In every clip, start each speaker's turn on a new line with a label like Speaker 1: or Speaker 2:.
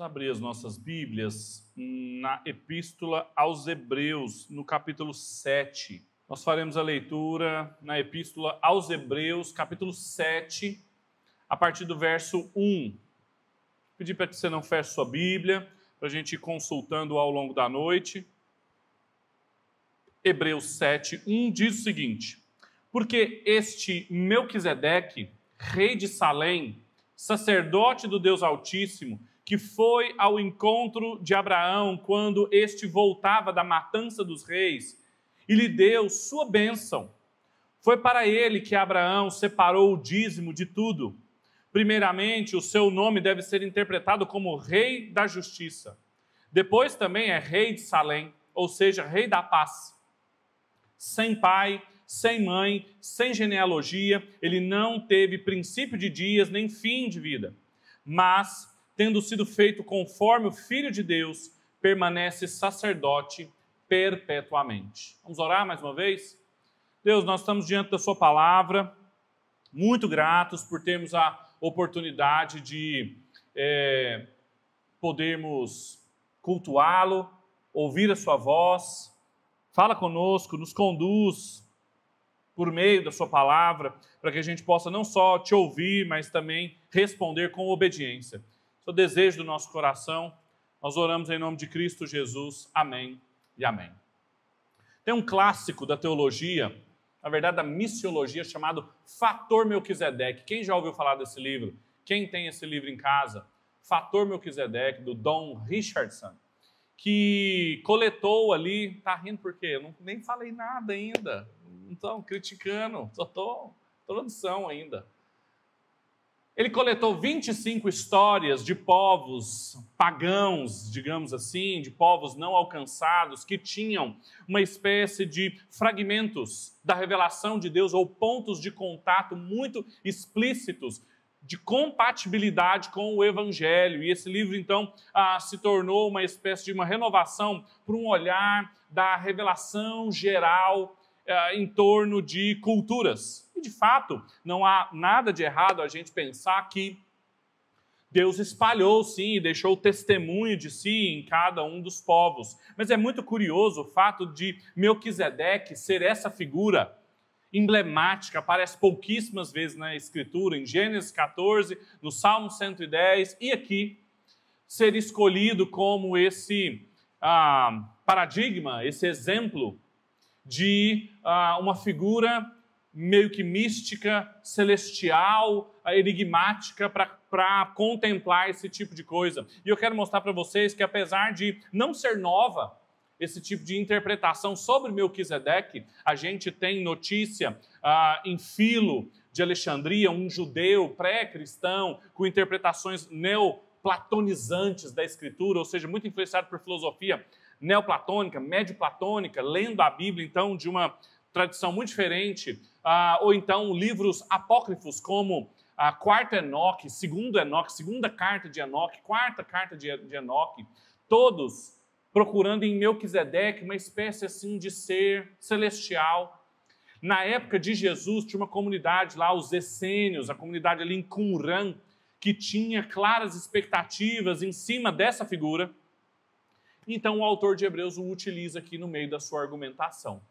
Speaker 1: Vamos abrir as nossas Bíblias na Epístola aos Hebreus, no capítulo 7. Nós faremos a leitura na Epístola aos Hebreus, capítulo 7, a partir do verso 1. Pedir para que você não feche sua Bíblia, para a gente ir consultando ao longo da noite. Hebreus 7, 1 diz o seguinte: porque este Melquisedeque, rei de Salém, sacerdote do Deus Altíssimo, que foi ao encontro de Abraão quando este voltava da matança dos reis e lhe deu sua bênção. Foi para ele que Abraão separou o dízimo de tudo. Primeiramente, o seu nome deve ser interpretado como Rei da Justiça. Depois também é Rei de Salém, ou seja, Rei da Paz. Sem pai, sem mãe, sem genealogia, ele não teve princípio de dias nem fim de vida. Mas, tendo sido feito conforme o Filho de Deus, permanece sacerdote perpetuamente. Vamos orar mais uma vez? Deus, nós estamos diante da sua palavra, muito gratos por termos a oportunidade de podermos cultuá-lo, ouvir a sua voz. Fala conosco, nos conduz por meio da sua palavra, para que a gente possa não só te ouvir, mas também responder com obediência. Esse é o desejo do nosso coração. Nós oramos em nome de Cristo Jesus. Amém e amém. Tem um clássico da teologia, na verdade da missiologia, chamado Fator Melquisedeque. Quem já ouviu falar desse livro? Quem tem esse livro em casa? Fator Melquisedeque, do Don Richardson, que coletou ali... Tá rindo por quê? Eu nem falei nada ainda. Então, criticando. Só estou introdução ainda. Ele coletou 25 histórias de povos pagãos, digamos assim, de povos não alcançados, que tinham uma espécie de fragmentos da revelação de Deus ou pontos de contato muito explícitos de compatibilidade com o Evangelho. E esse livro, então, se tornou uma espécie de uma renovação para um olhar da revelação geral em torno de culturas. E, de fato, não há nada de errado a gente pensar que Deus espalhou, sim, e deixou testemunho de si em cada um dos povos. Mas é muito curioso o fato de Melquisedeque ser essa figura emblemática, aparece pouquíssimas vezes na Escritura, em Gênesis 14, no Salmo 110, e aqui ser escolhido como esse paradigma, esse exemplo de uma figura meio que mística, celestial, enigmática, para contemplar esse tipo de coisa. E eu quero mostrar para vocês que, apesar de não ser nova esse tipo de interpretação sobre Melquisedeque, a gente tem notícia em Filo de Alexandria, um judeu pré-cristão, com interpretações neoplatonizantes da Escritura, ou seja, muito influenciado por filosofia neoplatônica, médio-platônica, lendo a Bíblia, então, de uma tradição muito diferente, ou então livros apócrifos como Quarto Enoque, Segundo Enoque, Segunda Carta de Enoque, Quarta Carta de Enoque, todos procurando em Melquisedeque uma espécie assim de ser celestial. Na época de Jesus tinha uma comunidade lá, os essênios, a comunidade ali em Qumran, que tinha claras expectativas em cima dessa figura. Então o autor de Hebreus o utiliza aqui no meio da sua argumentação.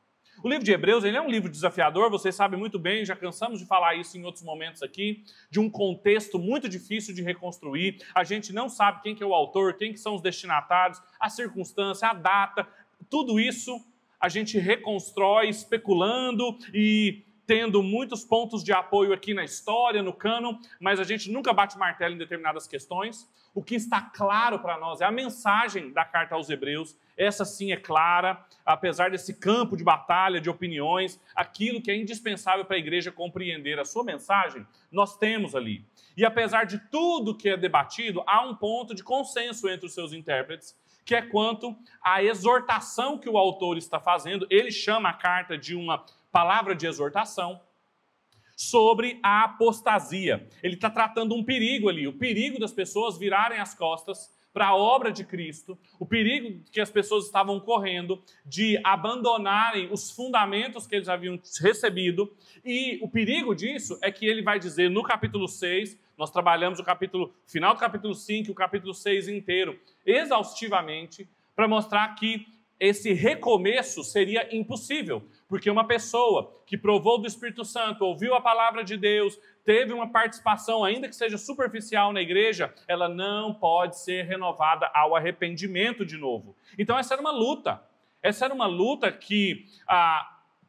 Speaker 1: O livro de Hebreus ele é um livro desafiador, vocês sabem muito bem, já cansamos de falar isso em outros momentos aqui, de um contexto muito difícil de reconstruir. A gente não sabe quem que é o autor, quem que são os destinatários, a circunstância, a data, tudo isso a gente reconstrói especulando e tendo muitos pontos de apoio aqui na história, no cânon, mas a gente nunca bate martelo em determinadas questões. O que está claro para nós é a mensagem da carta aos Hebreus. Essa sim é clara, apesar desse campo de batalha, de opiniões, aquilo que é indispensável para a igreja compreender a sua mensagem, nós temos ali. E apesar de tudo que é debatido, há um ponto de consenso entre os seus intérpretes, que é quanto à exortação que o autor está fazendo. Ele chama a carta de uma palavra de exortação sobre a apostasia. Ele está tratando um perigo ali, o perigo das pessoas virarem as costas para a obra de Cristo, o perigo que as pessoas estavam correndo de abandonarem os fundamentos que eles haviam recebido, e o perigo disso é que ele vai dizer no capítulo 6, nós trabalhamos o final do capítulo 5 e o capítulo 6 inteiro, exaustivamente, para mostrar que esse recomeço seria impossível, porque uma pessoa que provou do Espírito Santo, ouviu a palavra de Deus, teve uma participação, ainda que seja superficial na igreja, ela não pode ser renovada ao arrependimento de novo. Então essa era uma luta. Essa era uma luta que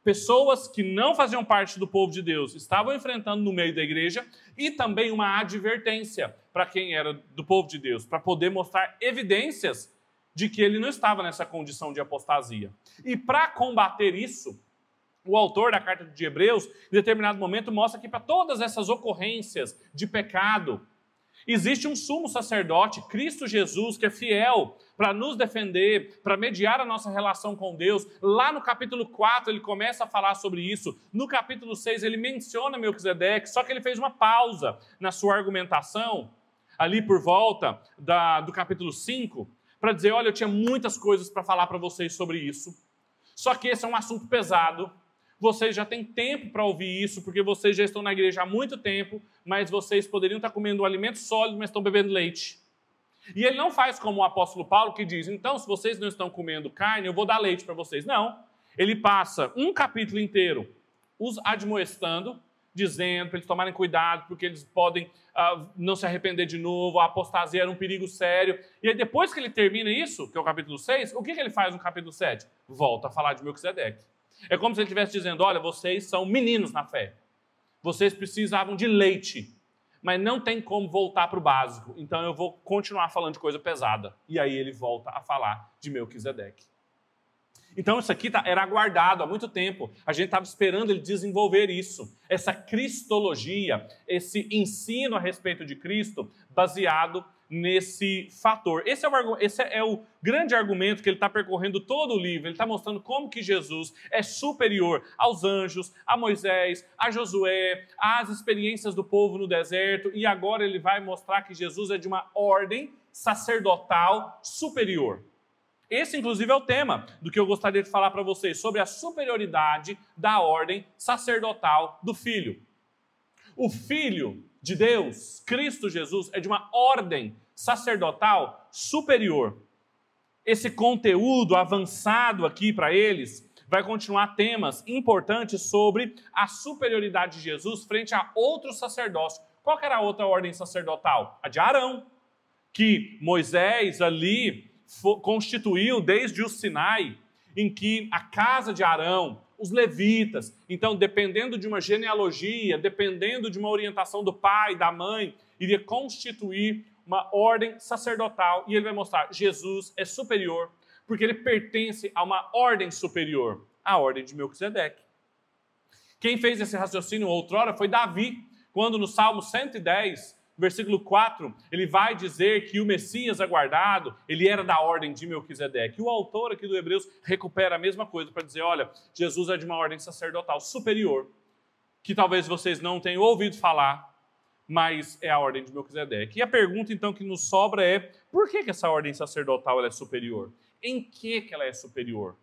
Speaker 1: pessoas que não faziam parte do povo de Deus estavam enfrentando no meio da igreja, e também uma advertência para quem era do povo de Deus, para poder mostrar evidências de que ele não estava nessa condição de apostasia. E para combater isso, o autor da carta de Hebreus, em determinado momento, mostra que para todas essas ocorrências de pecado, existe um sumo sacerdote, Cristo Jesus, que é fiel para nos defender, para mediar a nossa relação com Deus. Lá no capítulo 4 ele começa a falar sobre isso. No capítulo 6 ele menciona Melquisedeque, só que ele fez uma pausa na sua argumentação, ali por volta do capítulo 5, para dizer, olha, eu tinha muitas coisas para falar para vocês sobre isso, só que esse é um assunto pesado, vocês já têm tempo para ouvir isso, porque vocês já estão na igreja há muito tempo, mas vocês poderiam estar comendo um alimento sólido, mas estão bebendo leite. E ele não faz como o apóstolo Paulo, que diz, então, se vocês não estão comendo carne, eu vou dar leite para vocês. Não. Ele passa um capítulo inteiro os admoestando, dizendo para eles tomarem cuidado, porque eles podem não se arrepender de novo, a apostasia era um perigo sério. E aí, depois que ele termina isso, que é o capítulo 6, o que ele faz no capítulo 7? Volta a falar de Melquisedeque. É como se ele estivesse dizendo, olha, vocês são meninos na fé. Vocês precisavam de leite, mas não tem como voltar para o básico. Então eu vou continuar falando de coisa pesada. E aí ele volta a falar de Melquisedeque. Então isso aqui era aguardado há muito tempo. A gente estava esperando ele desenvolver isso. Essa cristologia, esse ensino a respeito de Cristo, baseado nesse fator. Esse é o grande argumento que ele está percorrendo todo o livro. Ele está mostrando como que Jesus é superior aos anjos, a Moisés, a Josué, às experiências do povo no deserto. E agora ele vai mostrar que Jesus é de uma ordem sacerdotal superior. Esse, inclusive, é o tema do que eu gostaria de falar para vocês, sobre a superioridade da ordem sacerdotal do Filho. O Filho de Deus, Cristo Jesus, é de uma ordem sacerdotal superior. Esse conteúdo avançado aqui para eles vai continuar temas importantes sobre a superioridade de Jesus frente a outros sacerdócios. Qual que era a outra ordem sacerdotal? A de Arão, que Moisés ali constituiu desde o Sinai, em que a casa de Arão, os levitas, então dependendo de uma genealogia, dependendo de uma orientação do pai, da mãe, iria constituir uma ordem sacerdotal, e ele vai mostrar, Jesus é superior, porque ele pertence a uma ordem superior, a ordem de Melquisedeque. Quem fez esse raciocínio outrora foi Davi, quando no Salmo 110, versículo 4, ele vai dizer que o Messias aguardado, ele era da ordem de Melquisedeque. E o autor aqui do Hebreus recupera a mesma coisa para dizer, olha, Jesus é de uma ordem sacerdotal superior, que talvez vocês não tenham ouvido falar, mas é a ordem de Melquisedeque. E a pergunta, então, que nos sobra é, por que essa ordem sacerdotal ela é superior? Em que ela é superior?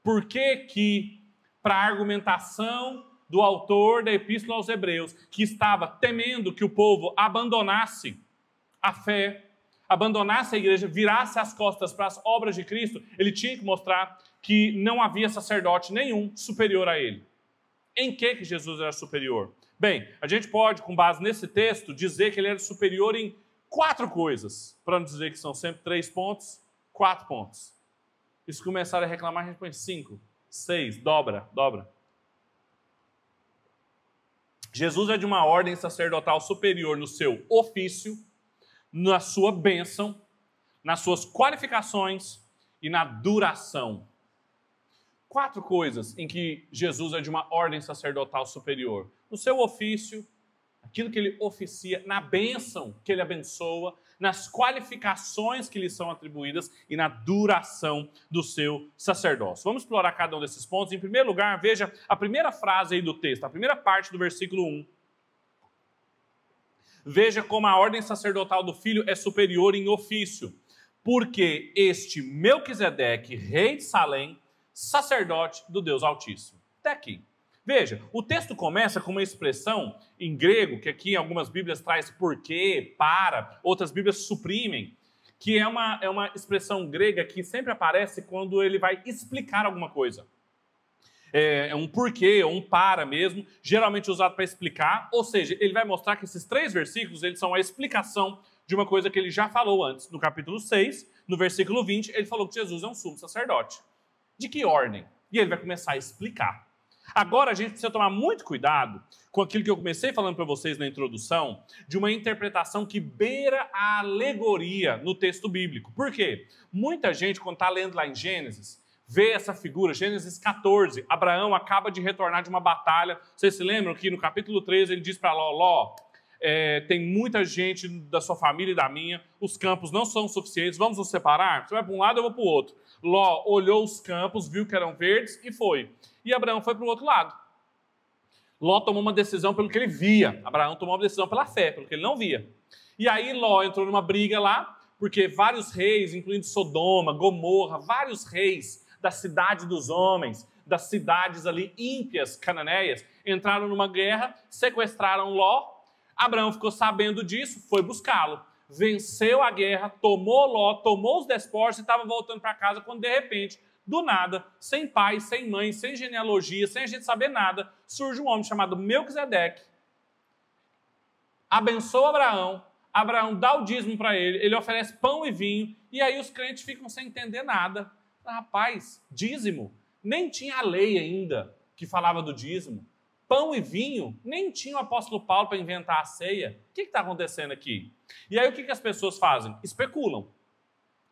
Speaker 1: Por que para a argumentação do autor da Epístola aos Hebreus, que estava temendo que o povo abandonasse a fé, abandonasse a igreja, virasse as costas para as obras de Cristo, ele tinha que mostrar que não havia sacerdote nenhum superior a ele. Em que Jesus era superior? Bem, a gente pode, com base nesse texto, dizer que ele era superior em 4 coisas, para não dizer que são sempre 3 pontos, 4 pontos. E se começarem a reclamar, a gente põe 5, 6, dobra. Jesus é de uma ordem sacerdotal superior no seu ofício, na sua bênção, nas suas qualificações e na duração. 4 coisas em que Jesus é de uma ordem sacerdotal superior. No seu ofício, aquilo que ele oficia, na bênção que ele abençoa, nas qualificações que lhe são atribuídas e na duração do seu sacerdócio. Vamos explorar cada um desses pontos. Em primeiro lugar, veja a primeira frase aí do texto, a primeira parte do versículo 1. Veja como a ordem sacerdotal do Filho é superior em ofício. porque este Melquisedeque, rei de Salém, sacerdote do Deus Altíssimo. Até aqui. Veja, o texto começa com uma expressão em grego, que aqui em algumas Bíblias traz porque, para, outras Bíblias suprimem, que é uma expressão grega que sempre aparece quando ele vai explicar alguma coisa. É um porquê ou um para mesmo, geralmente usado para explicar, ou seja, ele vai mostrar que esses 3 versículos eles são a explicação de uma coisa que ele já falou antes. No capítulo 6, no versículo 20, ele falou que Jesus é um sumo sacerdote. De que ordem? E ele vai começar a explicar. Agora a gente precisa tomar muito cuidado com aquilo que eu comecei falando para vocês na introdução, de uma interpretação que beira a alegoria no texto bíblico. Por quê? Muita gente, quando está lendo lá em Gênesis, vê essa figura, Gênesis 14, Abraão acaba de retornar de uma batalha. Vocês se lembram que no capítulo 13 ele diz para Ló, tem muita gente da sua família e da minha, os campos não são suficientes, vamos nos separar? Você vai para um lado, eu vou para o outro. Ló olhou os campos, viu que eram verdes e foi. E Abraão foi para o outro lado. Ló tomou uma decisão pelo que ele via. Abraão tomou uma decisão pela fé, pelo que ele não via. E aí Ló entrou numa briga lá, porque vários reis, incluindo Sodoma, Gomorra, vários reis da cidade dos homens, das cidades ali ímpias, cananeias, entraram numa guerra, sequestraram Ló. Abraão ficou sabendo disso, foi buscá-lo. Venceu a guerra, tomou Ló, tomou os despojos e estava voltando para casa quando, de repente, do nada, sem pai, sem mãe, sem genealogia, sem a gente saber nada, surge um homem chamado Melquisedeque, abençoa Abraão, Abraão dá o dízimo para ele oferece pão e vinho, e aí os crentes ficam sem entender nada. Rapaz, dízimo, nem tinha a lei ainda que falava do dízimo. Pão e vinho, nem tinha o apóstolo Paulo para inventar a ceia. O que está acontecendo aqui? E aí o que as pessoas fazem? Especulam.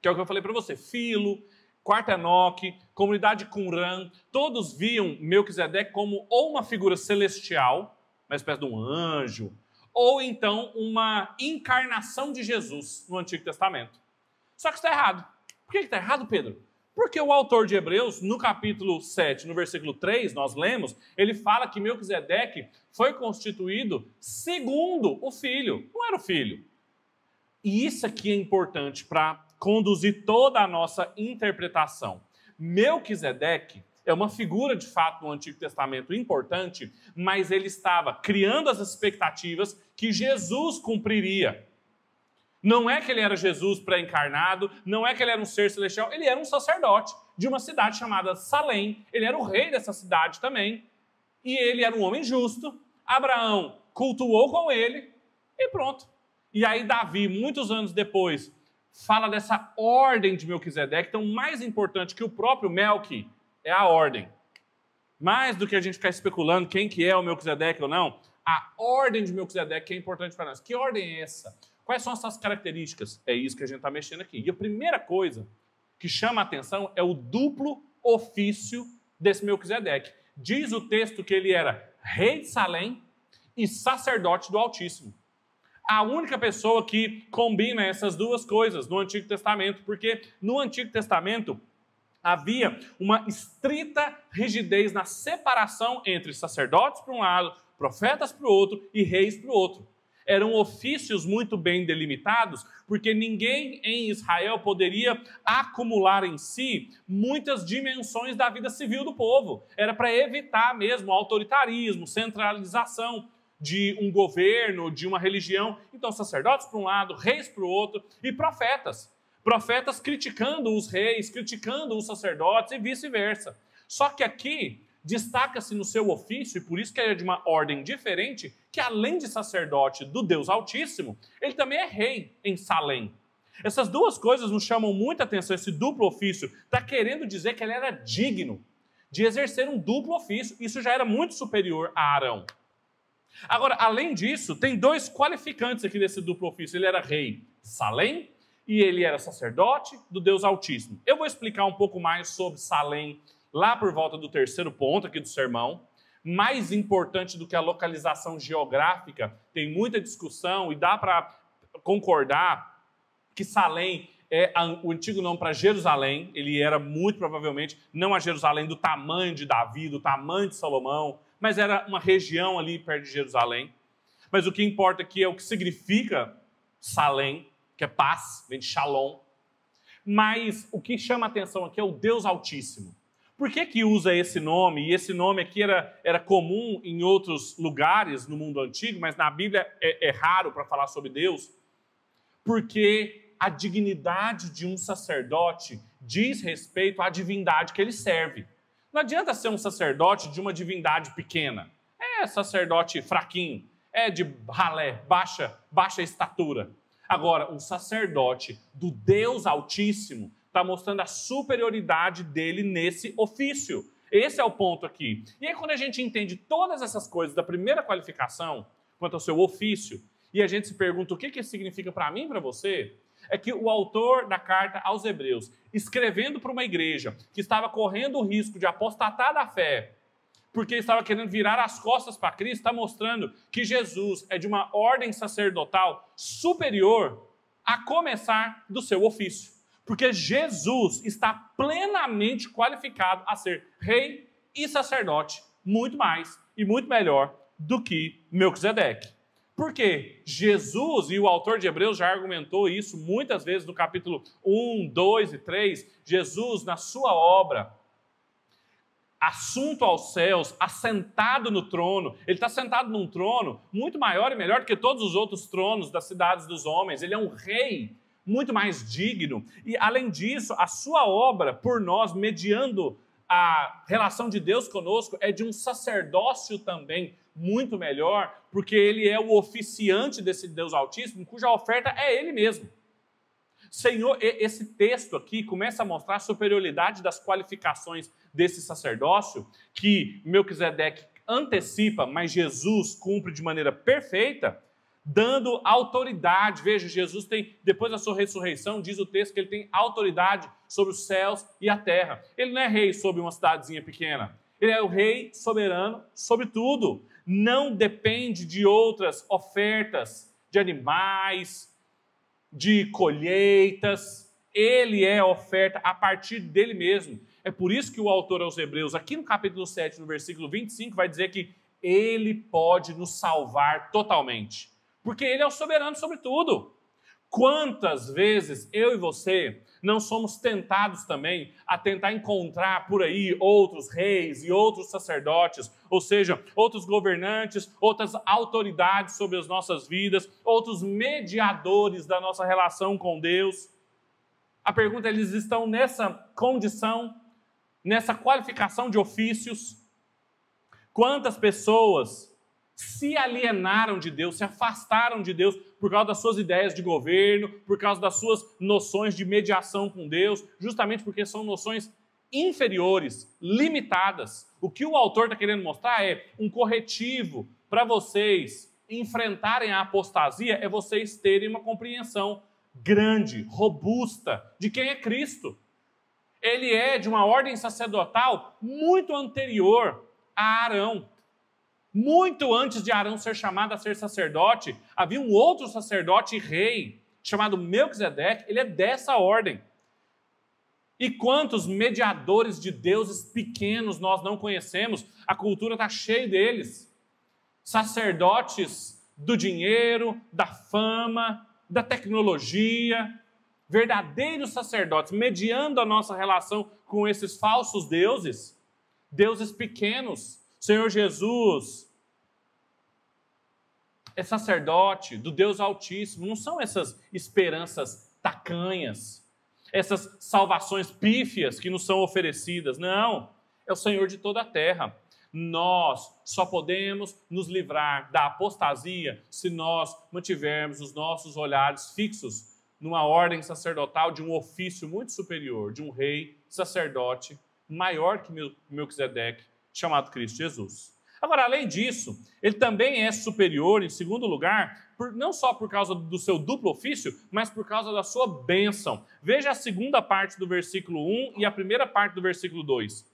Speaker 1: Que é o que eu falei para você. Filo, Quarto Enoque, comunidade Qumran, todos viam Melquisedeque como ou uma figura celestial, uma espécie de um anjo, ou então uma encarnação de Jesus no Antigo Testamento. Só que isso está errado. Por que está errado, Pedro? Porque o autor de Hebreus, no capítulo 7, no versículo 3, nós lemos, ele fala que Melquisedeque foi constituído segundo o filho, não era o filho. E isso aqui é importante para conduzir toda a nossa interpretação. Melquisedeque é uma figura, de fato, no Antigo Testamento importante, mas ele estava criando as expectativas que Jesus cumpriria. Não é que ele era Jesus pré-encarnado, não é que ele era um ser celestial, ele era um sacerdote de uma cidade chamada Salém. Ele era o rei dessa cidade também. E ele era um homem justo. Abraão cultuou com ele e pronto. E aí Davi, muitos anos depois, fala dessa ordem de Melquisedeque. Então, mais importante que o próprio Melqui é a ordem. Mais do que a gente ficar especulando quem que é o Melquisedeque ou não, a ordem de Melquisedeque é importante para nós. Que ordem é essa? Quais são essas características? É isso que a gente está mexendo aqui. E a primeira coisa que chama a atenção é o duplo ofício desse Melquisedeque. Diz o texto que ele era rei de Salém e sacerdote do Altíssimo. A única pessoa que combina essas duas coisas no Antigo Testamento, porque no Antigo Testamento havia uma estrita rigidez na separação entre sacerdotes para um lado, profetas para o outro e reis para o outro. Eram ofícios muito bem delimitados, porque ninguém em Israel poderia acumular em si muitas dimensões da vida civil do povo. Era para evitar mesmo autoritarismo, centralização de um governo, de uma religião. Então, sacerdotes para um lado, reis para o outro e profetas. Profetas criticando os reis, criticando os sacerdotes e vice-versa. Só que aqui destaca-se no seu ofício, e por isso que ele é de uma ordem diferente, que além de sacerdote do Deus Altíssimo, ele também é rei em Salém. Essas duas coisas nos chamam muita atenção. Esse duplo ofício está querendo dizer que ele era digno de exercer um duplo ofício. Isso já era muito superior a Arão. Agora, além disso, tem dois qualificantes aqui desse duplo ofício. Ele era rei Salém e ele era sacerdote do Deus Altíssimo. Eu vou explicar um pouco mais sobre Salém lá por volta do terceiro ponto aqui do sermão. Mais importante do que a localização geográfica, tem muita discussão e dá para concordar que Salém é o antigo nome para Jerusalém. Ele era muito provavelmente não a Jerusalém do tamanho de Davi, do tamanho de Salomão, mas era uma região ali perto de Jerusalém. Mas o que importa aqui é o que significa Salém, que é paz, vem de Shalom. Mas o que chama a atenção aqui é o Deus Altíssimo. Por que usa esse nome? E esse nome aqui era comum em outros lugares no mundo antigo, mas na Bíblia é raro para falar sobre Deus. Porque a dignidade de um sacerdote diz respeito à divindade que ele serve. Não adianta ser um sacerdote de uma divindade pequena. É sacerdote fraquinho, é de ralé, baixa estatura. Agora, um sacerdote do Deus Altíssimo está mostrando a superioridade dele nesse ofício. Esse é o ponto aqui. E aí, quando a gente entende todas essas coisas da primeira qualificação, quanto ao seu ofício, e a gente se pergunta o que isso significa para mim e para você, é que o autor da carta aos Hebreus, escrevendo para uma igreja que estava correndo o risco de apostatar da fé, porque estava querendo virar as costas para Cristo, está mostrando que Jesus é de uma ordem sacerdotal superior a começar do seu ofício. Porque Jesus está plenamente qualificado a ser rei e sacerdote, muito mais e muito melhor do que Melquisedeque. Porque Jesus, e o autor de Hebreus já argumentou isso muitas vezes no capítulo 1, 2 e 3, Jesus, na sua obra, assunto aos céus, assentado no trono, ele está sentado num trono muito maior e melhor do que todos os outros tronos das cidades dos homens, ele é um rei muito mais digno, e além disso, a sua obra por nós, mediando a relação de Deus conosco, é de um sacerdócio também muito melhor, porque ele é o oficiante desse Deus Altíssimo, cuja oferta é ele mesmo. Senhor, esse texto aqui começa a mostrar a superioridade das qualificações desse sacerdócio, que Melquisedeque antecipa, mas Jesus cumpre de maneira perfeita, dando autoridade. Veja, Jesus tem, depois da sua ressurreição, diz o texto que ele tem autoridade sobre os céus e a terra. Ele não é rei sobre uma cidadezinha pequena. Ele é o rei soberano sobre tudo. Não depende de outras ofertas, de animais, de colheitas. Ele é a oferta a partir dele mesmo. É por isso que o autor aos Hebreus, aqui no capítulo 7, no versículo 25, vai dizer que ele pode nos salvar totalmente. Porque ele é o soberano sobre tudo. Quantas vezes eu e você não somos tentados também a tentar encontrar por aí outros reis e outros sacerdotes, ou seja, outros governantes, outras autoridades sobre as nossas vidas, outros mediadores da nossa relação com Deus. A pergunta é, eles estão nessa condição, nessa qualificação de ofícios? Quantas pessoas se alienaram de Deus, se afastaram de Deus por causa das suas ideias de governo, por causa das suas noções de mediação com Deus, justamente porque são noções inferiores, limitadas. O que o autor está querendo mostrar é um corretivo para vocês enfrentarem a apostasia, é vocês terem uma compreensão grande, robusta de quem é Cristo. Ele é de uma ordem sacerdotal muito anterior a Arão. Muito antes de Arão ser chamado a ser sacerdote, havia um outro sacerdote e rei, chamado Melquisedeque, ele é dessa ordem. E quantos mediadores de deuses pequenos nós não conhecemos? A cultura está cheia deles. Sacerdotes do dinheiro, da fama, da tecnologia, verdadeiros sacerdotes, mediando a nossa relação com esses falsos deuses, deuses pequenos. Senhor Jesus é sacerdote do Deus Altíssimo. Não são essas esperanças tacanhas, essas salvações pífias que nos são oferecidas. Não, é o Senhor de toda a terra. Nós só podemos nos livrar da apostasia se nós mantivermos os nossos olhares fixos numa ordem sacerdotal de um ofício muito superior, de um rei sacerdote maior que Melquisedeque, chamado Cristo Jesus. Agora, além disso, ele também é superior, em segundo lugar, não só por causa do seu duplo ofício, mas por causa da sua bênção. Veja a segunda parte do versículo 1 e a primeira parte do versículo 2.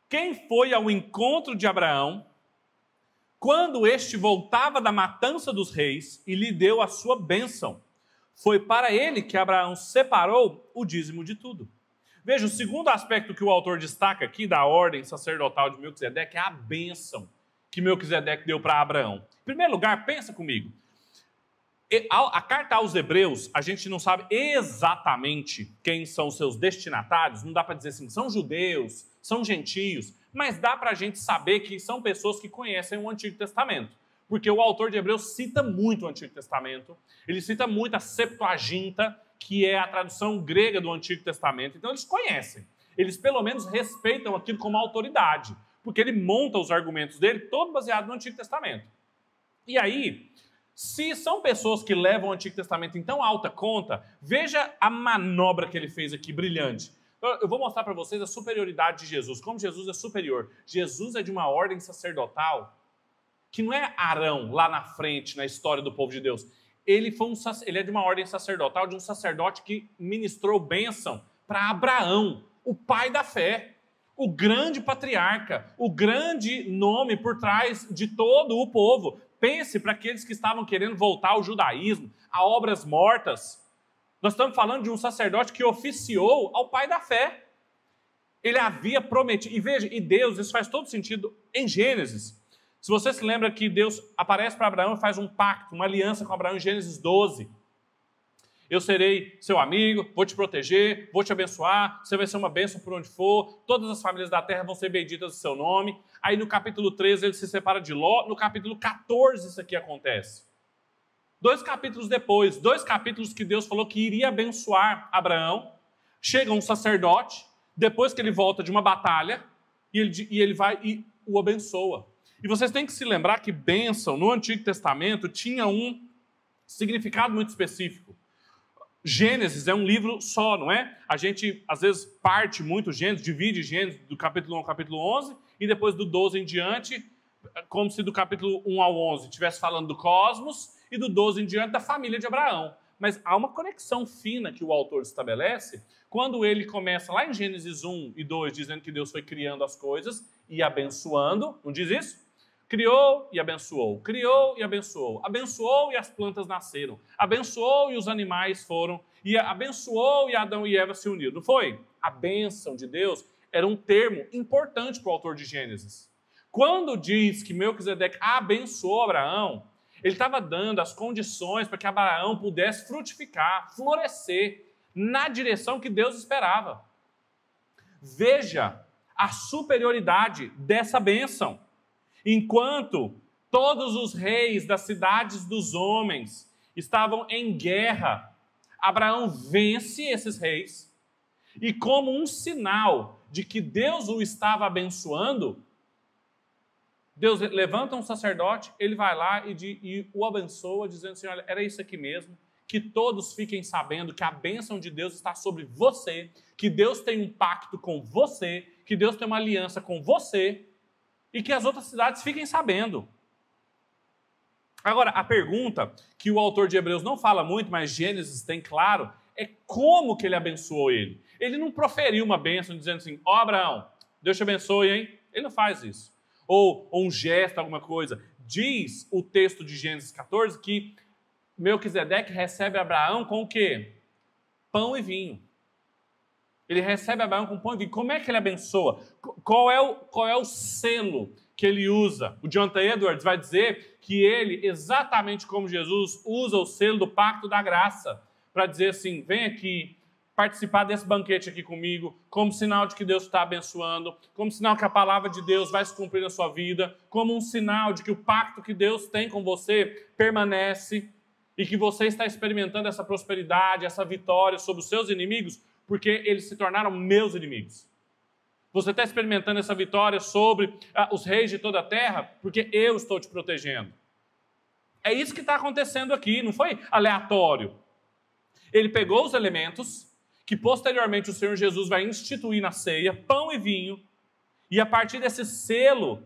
Speaker 1: Quem foi ao encontro de Abraão, quando este voltava da matança dos reis e lhe deu a sua bênção? Foi para ele que Abraão separou o dízimo de tudo. Veja, o segundo aspecto que o autor destaca aqui da ordem sacerdotal de Melquisedeque é a bênção que Melquisedeque deu para Abraão. Em primeiro lugar, pensa comigo. A carta aos Hebreus, a gente não sabe exatamente quem são os seus destinatários, não dá para dizer assim, são judeus, são gentios, mas dá para a gente saber que são pessoas que conhecem o Antigo Testamento, porque o autor de Hebreus cita muito o Antigo Testamento, ele cita muito a Septuaginta, que é a tradução grega do Antigo Testamento, então eles conhecem, eles pelo menos respeitam aquilo como autoridade, porque ele monta os argumentos dele todo baseado no Antigo Testamento. E aí, se são pessoas que levam o Antigo Testamento em tão alta conta, veja a manobra que ele fez aqui, brilhante. Eu vou mostrar para vocês a superioridade de Jesus, como Jesus é superior. Jesus é de uma ordem sacerdotal que não é Arão lá na frente, na história do povo de Deus. Ele é de uma ordem sacerdotal, de um sacerdote que ministrou bênção para Abraão, o pai da fé, o grande patriarca, o grande nome por trás de todo o povo. Pense para aqueles que estavam querendo voltar ao judaísmo, a obras mortas. Nós estamos falando de um sacerdote que oficiou ao pai da fé. Ele havia prometido. E veja, e Deus, isso faz todo sentido em Gênesis. Se você se lembra que Deus aparece para Abraão e faz um pacto, uma aliança com Abraão em Gênesis 12. Eu serei seu amigo, vou te proteger, vou te abençoar, você vai ser uma bênção por onde for, todas as famílias da terra vão ser benditas do seu nome. Aí no capítulo 13 ele se separa de Ló, no capítulo 14 isso aqui acontece. 2 capítulos depois, 2 capítulos que Deus falou que iria abençoar Abraão, chega um sacerdote, depois que ele volta de uma batalha, e ele vai e o abençoa. E vocês têm que se lembrar que bênção no Antigo Testamento tinha um significado muito específico. Gênesis é um livro só, não é? A gente, às vezes, parte muito Gênesis, divide Gênesis do capítulo 1 ao capítulo 11, e depois do 12 em diante, como se do capítulo 1 ao 11 estivesse falando do cosmos, e do 12 em diante da família de Abraão. Mas há uma conexão fina que o autor estabelece quando ele começa lá em Gênesis 1 e 2, dizendo que Deus foi criando as coisas e abençoando, não diz isso? Criou e abençoou, criou e abençoou, abençoou e as plantas nasceram, abençoou e os animais foram, e abençoou e Adão e Eva se uniram. Não foi? A bênção de Deus era um termo importante para o autor de Gênesis. Quando diz que Melquisedeque abençoou Abraão, ele estava dando as condições para que Abraão pudesse frutificar, florescer na direção que Deus esperava. Veja a superioridade dessa bênção. Enquanto todos os reis das cidades dos homens estavam em guerra, Abraão vence esses reis e, como um sinal de que Deus o estava abençoando, Deus levanta um sacerdote, ele vai lá e o abençoa, dizendo assim, olha, era isso aqui mesmo, que todos fiquem sabendo que a bênção de Deus está sobre você, que Deus tem um pacto com você, que Deus tem uma aliança com você, e que as outras cidades fiquem sabendo. Agora, a pergunta que o autor de Hebreus não fala muito, mas Gênesis tem claro, é como que ele abençoou ele. Ele não proferiu uma bênção dizendo assim, ó Abraão, Deus te abençoe, hein? Ele não faz isso. Ou um gesto, alguma coisa. Diz o texto de Gênesis 14 que Melquisedeque recebe Abraão com o quê? Pão e vinho. Ele recebe Abraão com pão e vinho. Como é que ele abençoa? Qual é o selo que ele usa? O Jonathan Edwards vai dizer que ele, exatamente como Jesus, usa o selo do pacto da graça para dizer assim, vem aqui participar desse banquete aqui comigo, como sinal de que Deus está abençoando, como sinal que a palavra de Deus vai se cumprir na sua vida, como um sinal de que o pacto que Deus tem com você permanece e que você está experimentando essa prosperidade, essa vitória sobre os seus inimigos, porque eles se tornaram meus inimigos. Você está experimentando essa vitória sobre os reis de toda a terra, porque eu estou te protegendo. É isso que está acontecendo aqui, não foi aleatório. Ele pegou os elementos que posteriormente o Senhor Jesus vai instituir na ceia, pão e vinho, e a partir desse selo,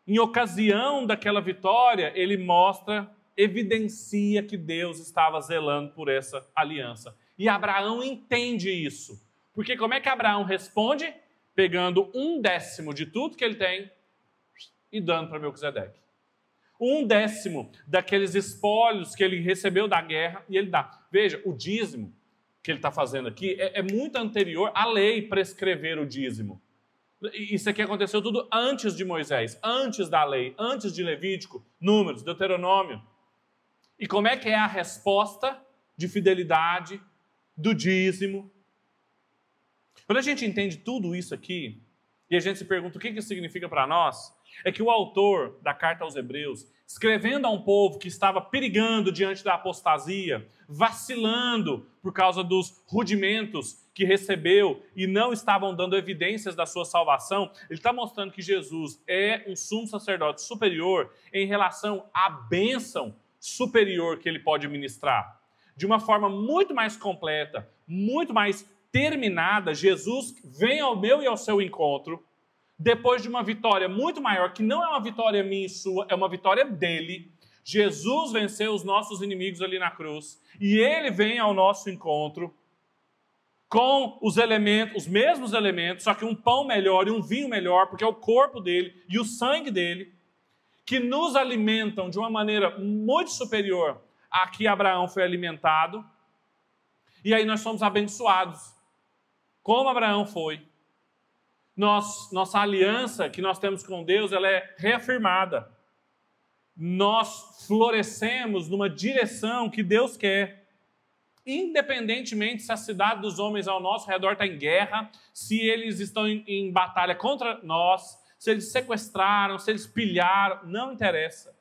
Speaker 1: em ocasião daquela vitória, ele mostra, evidencia que Deus estava zelando por essa aliança. E Abraão entende isso. Porque como é que Abraão responde? Pegando 1/10 de tudo que ele tem e dando para Melquisedeque. 1/10 daqueles espólios que ele recebeu da guerra e ele dá. Veja, o dízimo que ele está fazendo aqui é muito anterior à lei prescrever o dízimo. Isso aqui aconteceu tudo antes de Moisés, antes da lei, antes de Levítico, Números, Deuteronômio. E como é que é a resposta de fidelidade, do dízimo? Quando a gente entende tudo isso aqui, e a gente se pergunta o que isso significa para nós, é que o autor da carta aos Hebreus, escrevendo a um povo que estava perigando diante da apostasia, vacilando por causa dos rudimentos que recebeu e não estavam dando evidências da sua salvação, ele está mostrando que Jesus é um sumo sacerdote superior em relação à bênção superior que ele pode ministrar. De uma forma muito mais completa, muito mais terminada, Jesus vem ao meu e ao seu encontro, depois de uma vitória muito maior, que não é uma vitória minha e sua, é uma vitória dele. Jesus venceu os nossos inimigos ali na cruz, e ele vem ao nosso encontro com os elementos, os mesmos elementos, só que um pão melhor e um vinho melhor, porque é o corpo dele e o sangue dele, que nos alimentam de uma maneira muito superior a que Abraão foi alimentado, e aí nós somos abençoados, como Abraão foi. Nossa aliança que nós temos com Deus, ela é reafirmada. Nós florescemos numa direção que Deus quer. Independentemente se a cidade dos homens ao nosso redor está em guerra, se eles estão em batalha contra nós, se eles sequestraram, se eles pilharam, não interessa.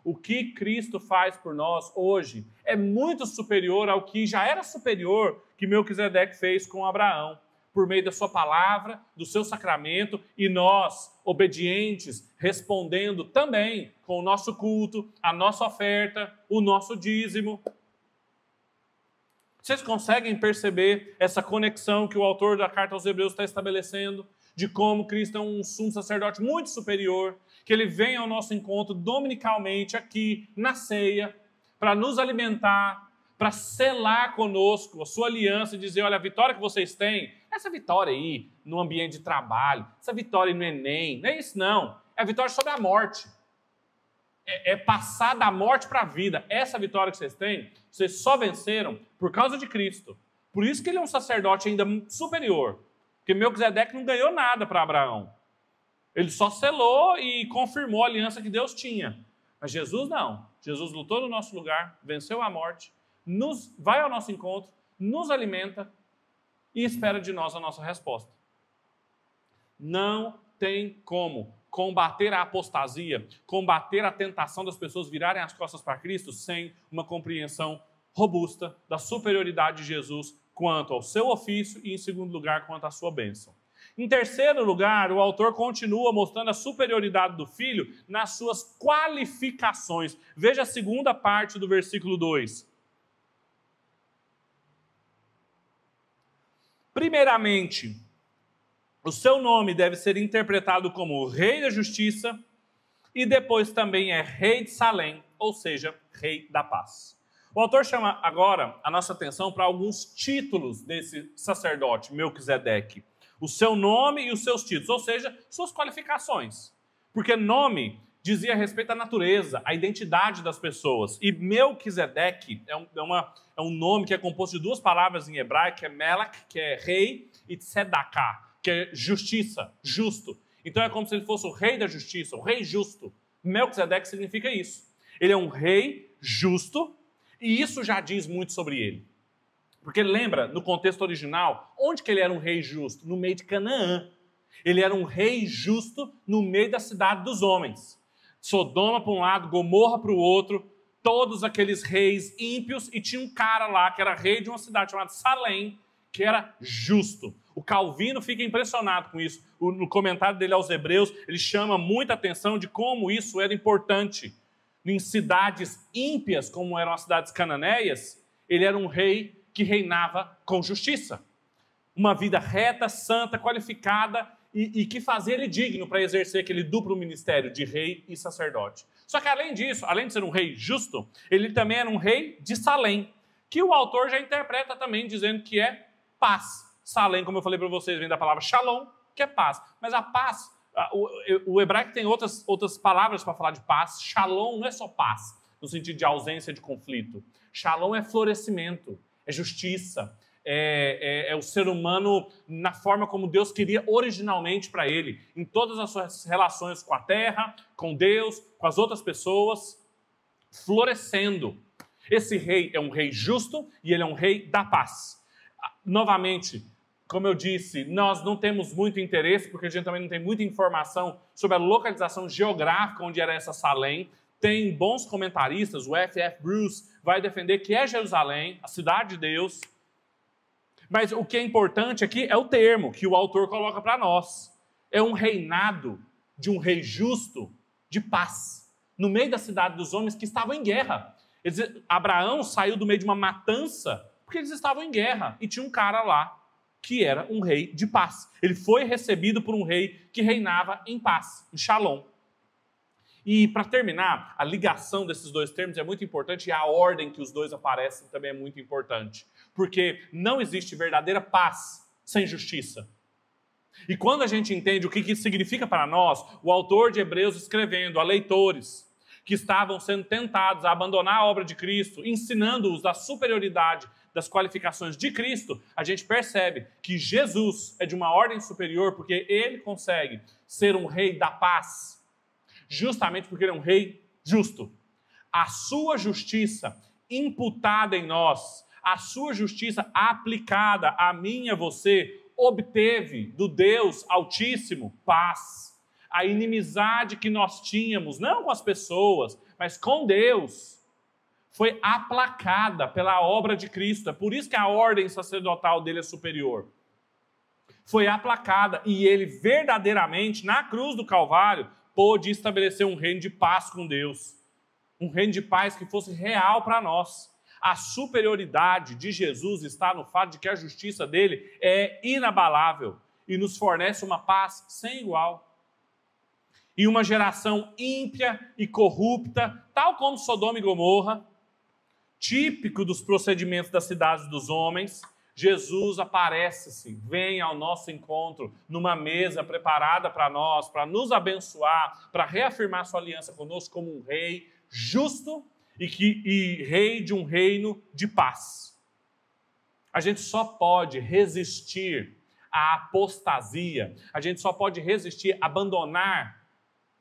Speaker 1: O que Cristo faz por nós hoje é muito superior ao que já era superior que Melquisedeque fez com Abraão, por meio da sua palavra, do seu sacramento, e nós, obedientes, respondendo também com o nosso culto, a nossa oferta, o nosso dízimo. Vocês conseguem perceber essa conexão que o autor da carta aos Hebreus está estabelecendo? De como Cristo é um sumo sacerdote muito superior, que ele vem ao nosso encontro dominicalmente aqui na ceia, para nos alimentar, para selar conosco a sua aliança e dizer, olha, a vitória que vocês têm, essa vitória aí no ambiente de trabalho, essa vitória no Enem, não é isso não, é a vitória sobre a morte. É passar da morte para a vida. Essa vitória que vocês têm, vocês só venceram por causa de Cristo. Por isso que ele é um sacerdote ainda superior. Porque Melquisedeque não ganhou nada para Abraão. Ele só selou e confirmou a aliança que Deus tinha. Mas Jesus não. Jesus lutou no nosso lugar, venceu a morte, vai ao nosso encontro, nos alimenta e espera de nós a nossa resposta. Não tem como combater a apostasia, combater a tentação das pessoas virarem as costas para Cristo sem uma compreensão robusta da superioridade de Jesus quanto ao seu ofício e, em segundo lugar, quanto à sua bênção. Em terceiro lugar, o autor continua mostrando a superioridade do Filho nas suas qualificações. Veja a segunda parte do versículo 2. Primeiramente, o seu nome deve ser interpretado como Rei da Justiça e depois também é Rei de Salém, ou seja, Rei da Paz. O autor chama agora a nossa atenção para alguns títulos desse sacerdote, Melquisedeque. O seu nome e os seus títulos, ou seja, suas qualificações. Porque nome dizia respeito à natureza, à identidade das pessoas. E Melquisedeque é um nome que é composto de duas palavras em hebraico, que é Melech, que é rei, e Tzedaká, que é justiça, justo. Então é como se ele fosse o rei da justiça, o rei justo. Melquisedeque significa isso. Ele é um rei justo, e isso já diz muito sobre ele. Porque lembra, no contexto original, onde que ele era um rei justo? No meio de Canaã. Ele era um rei justo no meio da cidade dos homens. Sodoma para um lado, Gomorra para o outro, todos aqueles reis ímpios, e tinha um cara lá que era rei de uma cidade chamada Salém, que era justo. O Calvino fica impressionado com isso. No comentário dele aos Hebreus, ele chama muita atenção de como isso era importante. Em cidades ímpias, como eram as cidades cananeias, ele era um rei que reinava com justiça. Uma vida reta, santa, qualificada e que fazia ele digno para exercer aquele duplo ministério de rei e sacerdote. Só que além disso, além de ser um rei justo, ele também era um rei de Salém, que o autor já interpreta também dizendo que é paz. Salém, como eu falei para vocês, vem da palavra shalom, que é paz. Mas a paz, o hebraico tem outras palavras para falar de paz. Shalom não é só paz, no sentido de ausência de conflito. Shalom é florescimento, é justiça, é o ser humano na forma como Deus queria originalmente para ele, em todas as suas relações com a terra, com Deus, com as outras pessoas, florescendo. Esse rei é um rei justo e ele é um rei da paz. Novamente, como eu disse, nós não temos muito interesse, porque a gente também não tem muita informação sobre a localização geográfica onde era essa Salém. Tem bons comentaristas, o F.F. Bruce vai defender que é Jerusalém, a cidade de Deus. Mas o que é importante aqui é o termo que o autor coloca para nós. É um reinado de um rei justo de paz, no meio da cidade dos homens que estavam em guerra. Abraão saiu do meio de uma matança porque eles estavam em guerra e tinha um cara lá que era um rei de paz. Ele foi recebido por um rei que reinava em paz, em Shalom. E para terminar, a ligação desses dois termos é muito importante e a ordem que os dois aparecem também é muito importante. Porque não existe verdadeira paz sem justiça. E quando a gente entende o que isso significa para nós, o autor de Hebreus escrevendo a leitores que estavam sendo tentados a abandonar a obra de Cristo, ensinando-os da superioridade das qualificações de Cristo, a gente percebe que Jesus é de uma ordem superior porque ele consegue ser um rei da paz, justamente porque ele é um rei justo. A sua justiça imputada em nós, a sua justiça aplicada a mim e a você, obteve do Deus Altíssimo paz. A inimizade que nós tínhamos, não com as pessoas, mas com Deus, foi aplacada pela obra de Cristo. É por isso que a ordem sacerdotal dele é superior. Foi aplacada e ele verdadeiramente, na cruz do Calvário, pôde estabelecer um reino de paz com Deus. Um reino de paz que fosse real para nós. A superioridade de Jesus está no fato de que a justiça dele é inabalável e nos fornece uma paz sem igual. E uma geração ímpia e corrupta, tal como Sodoma e Gomorra, típico dos procedimentos das cidades dos homens, Jesus aparece-se, vem ao nosso encontro numa mesa preparada para nós, para nos abençoar, para reafirmar sua aliança conosco como um rei justo e rei de um reino de paz. A gente só pode resistir à apostasia, a gente só pode resistir, abandonar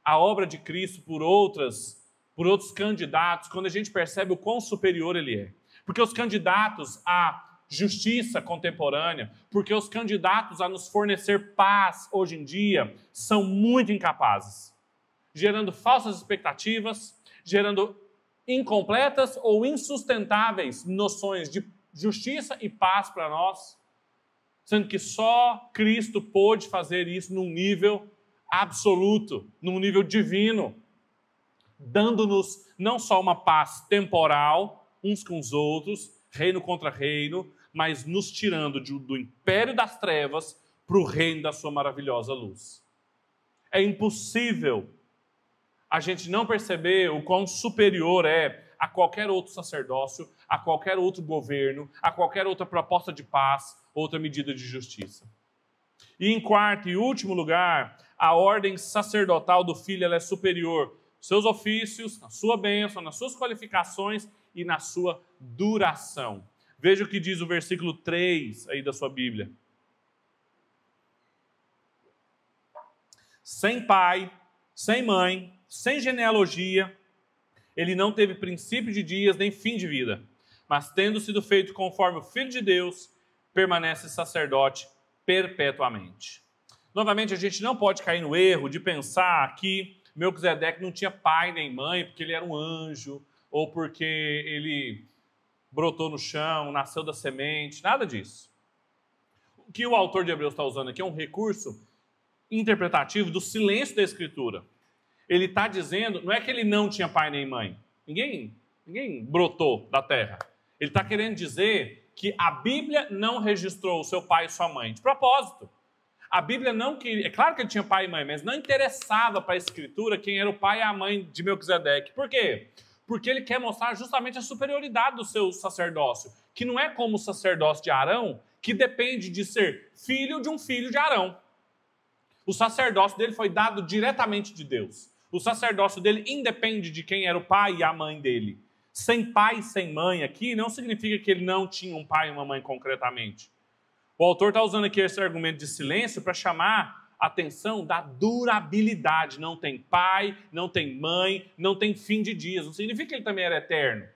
Speaker 1: a obra de Cristo por outros candidatos, quando a gente percebe o quão superior ele é. Porque os candidatos à justiça contemporânea, porque os candidatos a nos fornecer paz hoje em dia são muito incapazes, gerando falsas expectativas, gerando incompletas ou insustentáveis noções de justiça e paz para nós, sendo que só Cristo pôde fazer isso num nível absoluto, num nível divino, dando-nos não só uma paz temporal, uns com os outros, reino contra reino, mas nos tirando do império das trevas para o reino da sua maravilhosa luz. É impossível a gente não perceber o quão superior é a qualquer outro sacerdócio, a qualquer outro governo, a qualquer outra proposta de paz, outra medida de justiça. E em quarto e último lugar, a ordem sacerdotal do Filho ela é superior. Seus ofícios, na sua bênção, nas suas qualificações e na sua duração. Veja o que diz o versículo 3 aí da sua Bíblia. Sem pai, sem mãe, sem genealogia, ele não teve princípio de dias nem fim de vida, mas tendo sido feito conforme o Filho de Deus, permanece sacerdote perpetuamente. Novamente, a gente não pode cair no erro de pensar que Melquisedeque não tinha pai nem mãe, porque ele era um anjo, ou porque ele brotou no chão, nasceu da semente, nada disso. O que o autor de Hebreus está usando aqui é um recurso interpretativo do silêncio da Escritura. Ele está dizendo, não é que ele não tinha pai nem mãe, ninguém brotou da terra. Ele está querendo dizer que a Bíblia não registrou o seu pai e sua mãe, de propósito. A Bíblia não queria, é claro que ele tinha pai e mãe, mas não interessava para a Escritura quem era o pai e a mãe de Melquisedeque. Por quê? Porque ele quer mostrar justamente a superioridade do seu sacerdócio, que não é como o sacerdócio de Arão, que depende de ser filho de um filho de Arão. O sacerdócio dele foi dado diretamente de Deus. O sacerdócio dele independe de quem era o pai e a mãe dele. Sem pai e sem mãe aqui não significa que ele não tinha um pai e uma mãe concretamente. O autor está usando aqui esse argumento de silêncio para chamar a atenção da durabilidade. Não tem pai, não tem mãe, não tem fim de dias. Não significa que ele também era eterno.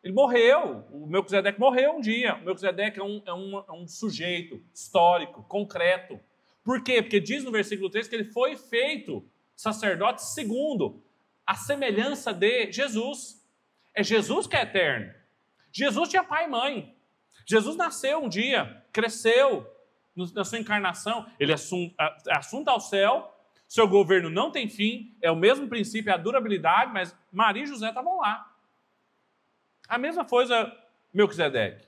Speaker 1: Ele morreu, o Melquisedeque morreu um dia. O Melquisedeque é um sujeito histórico, concreto. Por quê? Porque diz no versículo 3 que ele foi feito sacerdote segundo a semelhança de Jesus. É Jesus que é eterno. Jesus tinha pai e mãe. Jesus nasceu um dia, cresceu na sua encarnação, ele é assunto ao céu, seu governo não tem fim, é o mesmo princípio, é a durabilidade, mas Maria e José estavam lá. A mesma coisa Melquisedeque.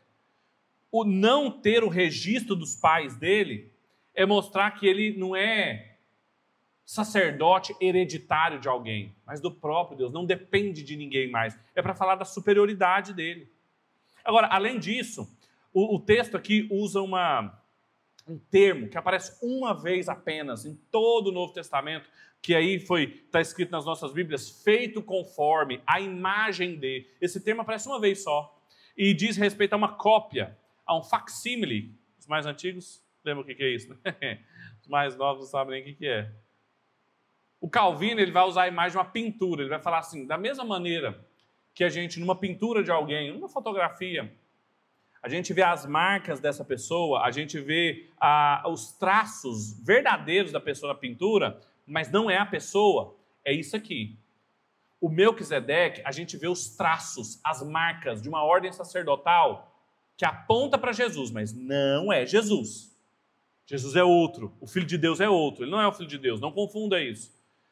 Speaker 1: O não ter o registro dos pais dele é mostrar que ele não é sacerdote hereditário de alguém, mas do próprio Deus, não depende de ninguém mais. É para falar da superioridade dele. Agora, além disso, o texto aqui usa um termo que aparece uma vez apenas em todo o Novo Testamento, que aí está escrito nas nossas Bíblias, feito conforme a imagem de. Esse termo aparece uma vez só e diz respeito a uma cópia, a um facsímile. Os mais antigos lembram o que é isso, né? Os mais novos não sabem nem o que é. O Calvino ele vai usar a imagem de uma pintura, ele vai falar assim, da mesma maneira que a gente, numa pintura de alguém, numa fotografia, a gente vê as marcas dessa pessoa, a gente vê os traços verdadeiros da pessoa na pintura, mas não é a pessoa, é isso aqui. O Melquisedeque, a gente vê os traços, as marcas de uma ordem sacerdotal que aponta para Jesus, mas não é Jesus. Jesus é outro, o Filho de Deus é outro, ele não é o Filho de Deus, não confunda isso.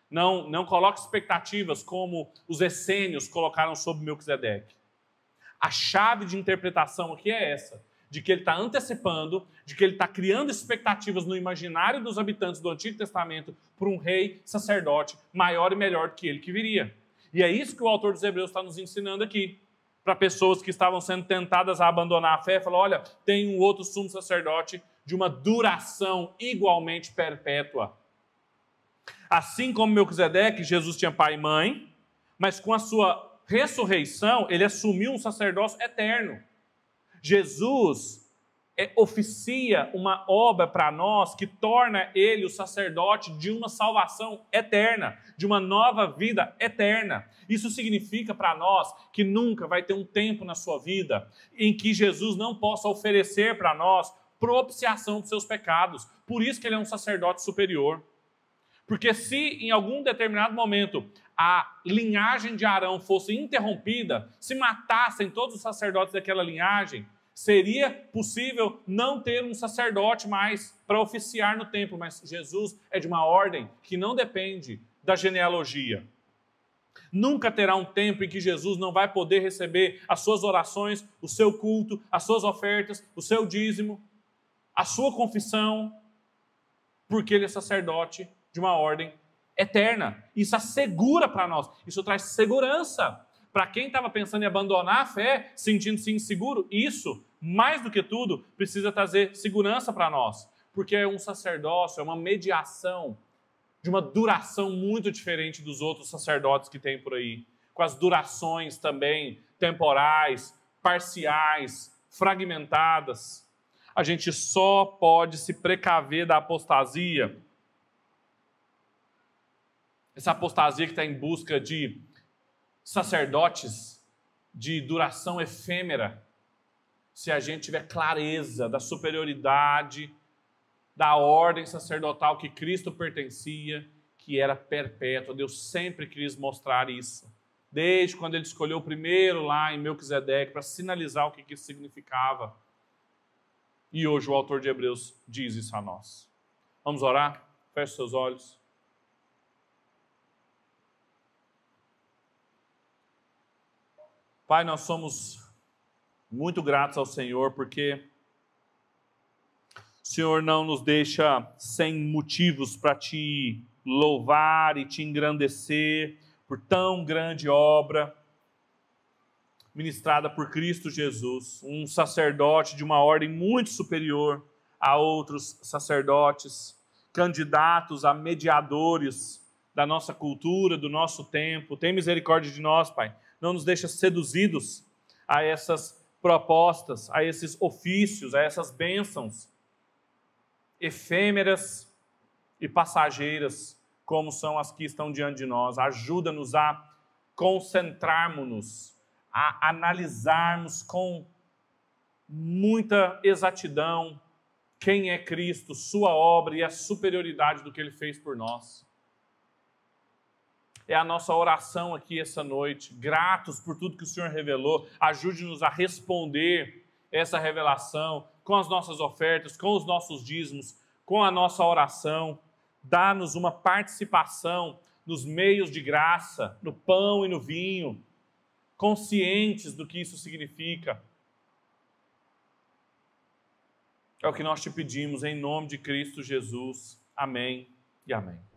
Speaker 1: Não coloque expectativas como os essênios colocaram sobre Melquisedeque. A chave de interpretação aqui é essa, de que ele está antecipando, de que ele está criando expectativas no imaginário dos habitantes do Antigo Testamento por um rei sacerdote maior e melhor do que ele que viria. E é isso que o autor dos Hebreus está nos ensinando aqui, para pessoas que estavam sendo tentadas a abandonar a fé, falou, olha, tem um outro sumo sacerdote de uma duração igualmente perpétua. Assim como Melquisedeque, Jesus tinha pai e mãe, mas com a sua ressurreição, ele assumiu um sacerdócio eterno. Jesus oficia uma obra para nós que torna ele o sacerdote de uma salvação eterna, de uma nova vida eterna. Isso significa para nós que nunca vai ter um tempo na sua vida em que Jesus não possa oferecer para nós propiciação dos seus pecados. Por isso que ele é um sacerdote superior. Porque se em algum determinado momento a linhagem de Arão fosse interrompida, se matassem todos os sacerdotes daquela linhagem, seria possível não ter um sacerdote mais para oficiar no templo, mas Jesus é de uma ordem que não depende da genealogia. Nunca terá um tempo em que Jesus não vai poder receber as suas orações, o seu culto, as suas ofertas, o seu dízimo, a sua confissão, porque ele é sacerdote de uma ordem eterna. Isso assegura para nós, isso traz segurança. Para quem estava pensando em abandonar a fé, sentindo-se inseguro, isso, mais do que tudo, precisa trazer segurança para nós. Porque é um sacerdócio, é uma mediação de uma duração muito diferente dos outros sacerdotes que tem por aí. Com as durações também temporais, parciais, fragmentadas. A gente só pode se precaver da apostasia. Essa apostasia que está em busca de sacerdotes de duração efêmera, se a gente tiver clareza da superioridade da ordem sacerdotal que Cristo pertencia, que era perpétua. Deus sempre quis mostrar isso. Desde quando ele escolheu o primeiro lá em Melquisedeque, para sinalizar o que isso significava. E hoje o autor de Hebreus diz isso a nós. Vamos orar? Feche seus olhos. Pai, nós somos muito gratos ao Senhor, porque o Senhor não nos deixa sem motivos para te louvar e te engrandecer por tão grande obra ministrada por Cristo Jesus, um sacerdote de uma ordem muito superior a outros sacerdotes, candidatos a mediadores da nossa cultura, do nosso tempo. Tem misericórdia de nós, Pai. Não nos deixa seduzidos a essas propostas, a esses ofícios, a essas bênçãos efêmeras e passageiras, como são as que estão diante de nós. Ajuda-nos a concentrarmos-nos, a analisarmos com muita exatidão quem é Cristo, sua obra e a superioridade do que Ele fez por nós. É a nossa oração aqui essa noite, gratos por tudo que o Senhor revelou, ajude-nos a responder essa revelação com as nossas ofertas, com os nossos dízimos, com a nossa oração. Dá-nos uma participação nos meios de graça, no pão e no vinho, conscientes do que isso significa. É o que nós te pedimos em nome de Cristo Jesus. Amém e amém.